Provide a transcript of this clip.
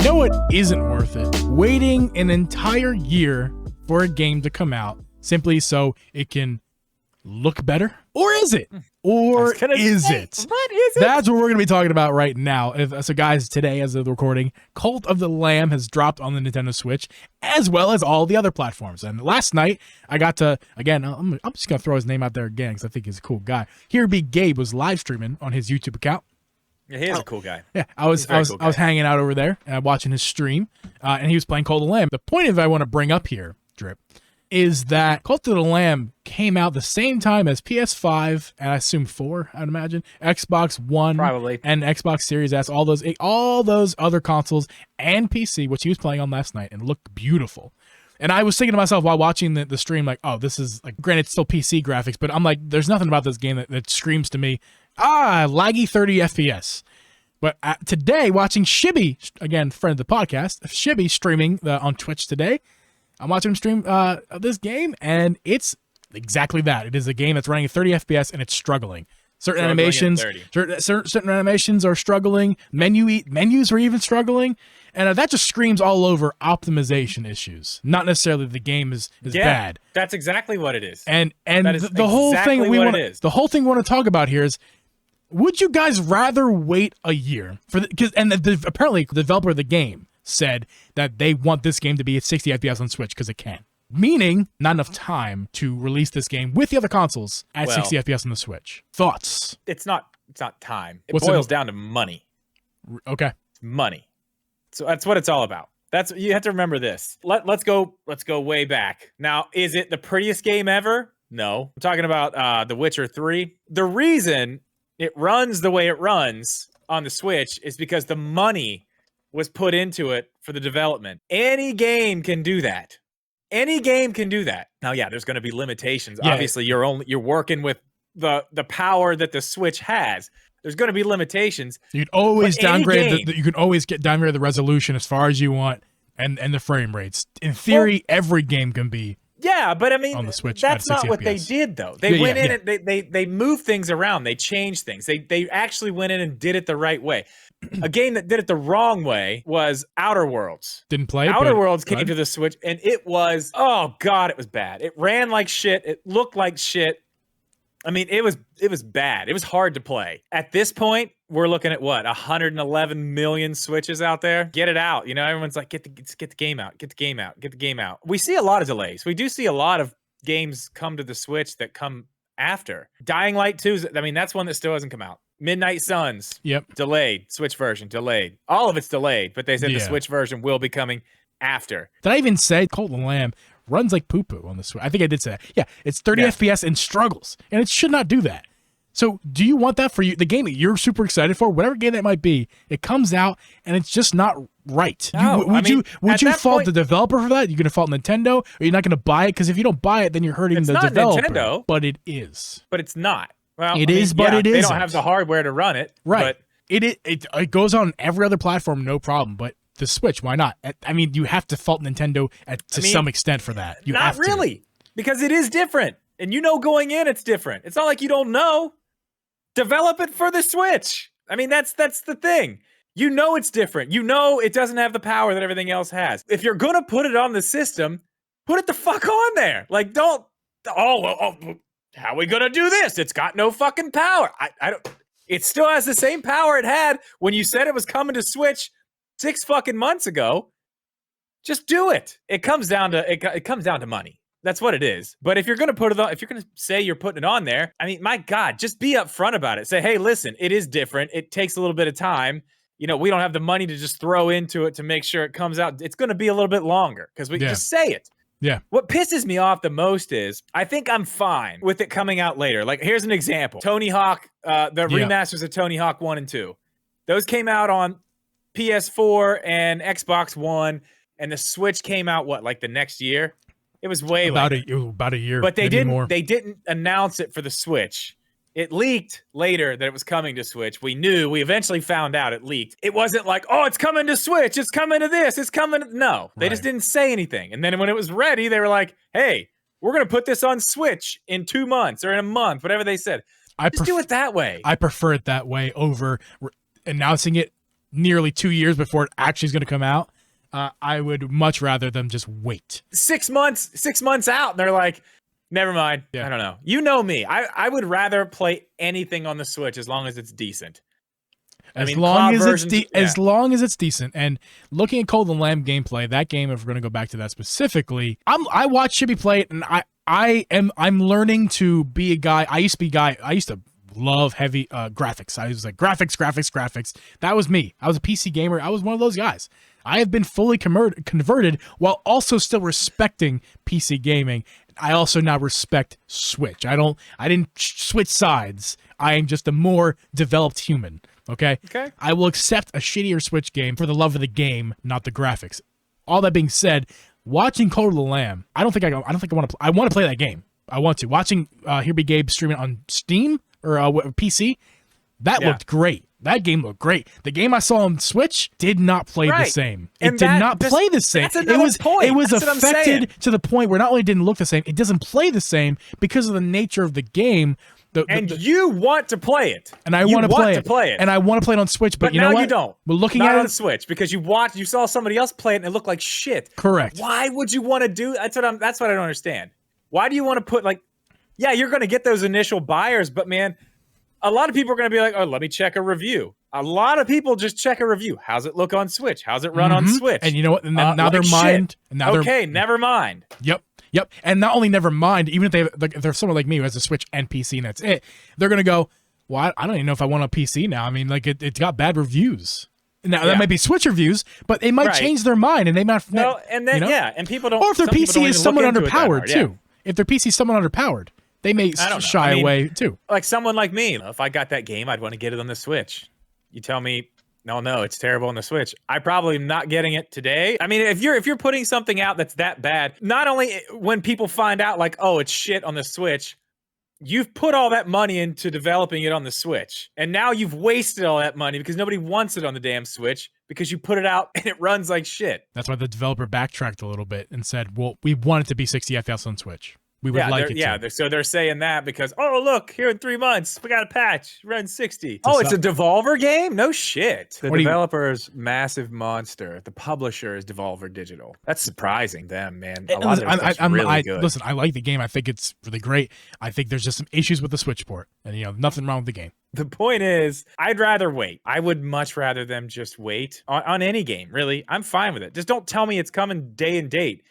know what isn't worth it? Waiting an entire year for a game to come out simply so it can look better? Or is it? Or is it? What is it? That's what we're going to be talking about right now. So guys, today as of the recording, Cult of the Lamb has dropped on the Nintendo Switch, as well as all the other platforms. And last night, I got to, again, I'm just going to throw his name out there again because I think he's a cool guy. Here Be Gabe was live streaming on his YouTube account. Yeah, he is a cool guy. Yeah, I was hanging out over there watching his stream, and he was playing Cult of the Lamb. The point of I want to bring up here, Drip, is that Cult of the Lamb came out the same time as PS5 and I assume 4, I'd imagine, Xbox One, probably, and Xbox Series S, all those other consoles and PC, which he was playing on last night, and looked beautiful. And I was thinking to myself while watching the stream, like, oh, this is, like, granted, it's still PC graphics, but I'm like, there's nothing about this game that screams to me, laggy 30 FPS. But today, watching Shibby, again, friend of the podcast, Shibby streaming on Twitch today, I'm watching him stream this game, and it's exactly that. It is a game that's running at 30 FPS, and it's struggling. Certain animations are struggling. Menus are even struggling, and that just screams all over optimization issues. Not necessarily the game is bad. That's exactly what it is. And the whole thing we want to talk about here is, would you guys rather wait a year for apparently the developer of the game said that they want this game to be at 60 FPS on Switch because it can. Meaning, not enough time to release this game with the other consoles at 60 FPS on the Switch. Thoughts? It's not time. It boils down to money. Okay. Money. So that's what it's all about. You have to remember this. Let's go way back. Now, is it the prettiest game ever? No. I'm talking about The Witcher 3. The reason it runs the way it runs on the Switch is because the money was put into it for the development. Any game can do that. Any game can do that. Now, yeah, there's going to be limitations. Yeah. Obviously, you're working with the power that the Switch has. There's going to be limitations. You can always downgrade. You can always downgrade the resolution as far as you want, and the frame rates. In theory, every game can be. Yeah, but I mean, on the Switch, that's not what they did, though. They went in and they moved things around. They changed things. They actually went in and did it the right way. A game that did it the wrong way was Outer Worlds. Didn't play it. Outer Worlds came to the Switch, and it was, oh God, it was bad. It ran like shit. It looked like shit. I mean, it was bad. It was hard to play. At this point, we're looking at what, 111 million Switches out there. Get it out. You know, everyone's like, get the game out. Get the game out. Get the game out. We see a lot of delays. We do see a lot of games come to the Switch that come after. Dying Light 2, I mean, that's one that still hasn't come out. Midnight Suns. Yep. Delayed. Switch version. Delayed. All of it's delayed, but they said the Switch version will be coming after. Did I even say Cult of the Lamb runs like poo-poo on the Switch? I think I did say that. Yeah, it's 30 FPS and struggles, and it should not do that. So do you want that for you? The game that you're super excited for, whatever game that might be, it comes out, and it's just not right. No, would you fault the developer for that? You're going to fault Nintendo? Or you're not going to buy it? Because if you don't buy it, then you're hurting the developer. It's not Nintendo. But it is. But it's not. Well, it is, but it isn't. They don't have the hardware to run it. Right. But it goes on every other platform, no problem. But the Switch, why not? I mean, you have to fault Nintendo to some extent for that. You not have to. Really, because it is different, and you know going in it's different. It's not like you don't know. Develop it for the Switch. I mean, that's the thing. You know it's different. You know it doesn't have the power that everything else has. If you're gonna put it on the system, put it the fuck on there. Like, don't. How are we gonna do this? It's got no fucking power. I don't. It still has the same power it had when you said it was coming to Switch 6 fucking months ago. Just do it. It comes down to money. That's what it is. But if you're gonna put it on, if you're gonna say you're putting it on there, I mean, my God, just be upfront about it. Say, hey, listen, it is different. It takes a little bit of time. You know, we don't have the money to just throw into it to make sure it comes out. It's gonna be a little bit longer because we just say it. Yeah. What pisses me off the most is I think I'm fine with it coming out later. Like, here's an example. Tony Hawk, the remasters of Tony Hawk 1 and 2. Those came out on PS4 and Xbox One, and the Switch came out, what, like the next year? It was way later. About a year. But they didn't announce it for the Switch. It leaked later that it was coming to Switch. We eventually found out it leaked. It wasn't like, oh, it's coming to Switch. It's coming to this. It's coming. No, they just didn't say anything. And then when it was ready, they were like, hey, we're going to put this on Switch in 2 months or in a month, whatever they said. Just do it that way. I prefer it that way over announcing it nearly 2 years before it actually is going to come out. I would much rather them just wait 6 months out, and they're like, never mind. Yeah. I don't know. You know me. I would rather play anything on the Switch as long as it's decent. As long as it's decent. And looking at Cold and Lamb gameplay, that game, if we're going to go back to that specifically, I watched Chibi play it, and I'm learning to be a guy. I used to love heavy graphics. I was like graphics. That was me. I was a PC gamer. I was one of those guys. I have been fully converted while also still respecting PC gaming. I also now respect Switch. I didn't switch sides. I am just a more developed human. Okay? I will accept a shittier Switch game for the love of the game, not the graphics. All that being said, watching Code of the Lamb, I want to play that game. I want to. Watching Here Be Gabe stream it on Steam or PC, that looked great. That game looked great. The game I saw on Switch did not play the same. It did not play the same. It was affected to the point where not only didn't look the same, it doesn't play the same because of the nature of the game. You want to play it, and I want to play it, and I want to play it on Switch. But you know what? You don't. We're looking at it on Switch because you saw somebody else play it and it looked like shit. Correct. Why would you want to do? That's what I don't understand. Why do you want to put you're going to get those initial buyers, but man, a lot of people are going to be like, oh, let me check a review. A lot of people just check a review. How's it look on Switch? How's it run on Switch? And you know what? And then, now they're mind. And now never mind. Yep. And not only never mind, even if they're someone like me who has a Switch and PC and that's it, they're gonna go, well, I don't even know if I want a PC now. I mean, it's got bad reviews. Now that might be Switch reviews, but they might change their mind and they might. And people don't. Or if their PC is somewhat underpowered too. If their PC is somewhat underpowered, they may shy away too. Like someone like me, if I got that game, I'd want to get it on the Switch. You tell me, no, it's terrible on the Switch. I probably am not getting it today. I mean, if you're putting something out that's that bad, not only when people find out like, oh, it's shit on the Switch, you've put all that money into developing it on the Switch, and now you've wasted all that money because nobody wants it on the damn Switch because you put it out and it runs like shit. That's why the developer backtracked a little bit and said, well, we want it to be 60 FPS on Switch. We would like it to. Yeah, so they're saying that because, oh, look, here in 3 months, we got a patch, run 60. It's a Devolver game? No shit. The developer's Massive Monster. The publisher is Devolver Digital. That's surprising them, man. A lot of their stuff's really good. Listen, I like the game. I think it's really great. I think there's just some issues with the Switch port. And, nothing wrong with the game. The point is, I'd rather wait. I would much rather them just wait on any game, really. I'm fine with it. Just don't tell me it's coming day and date.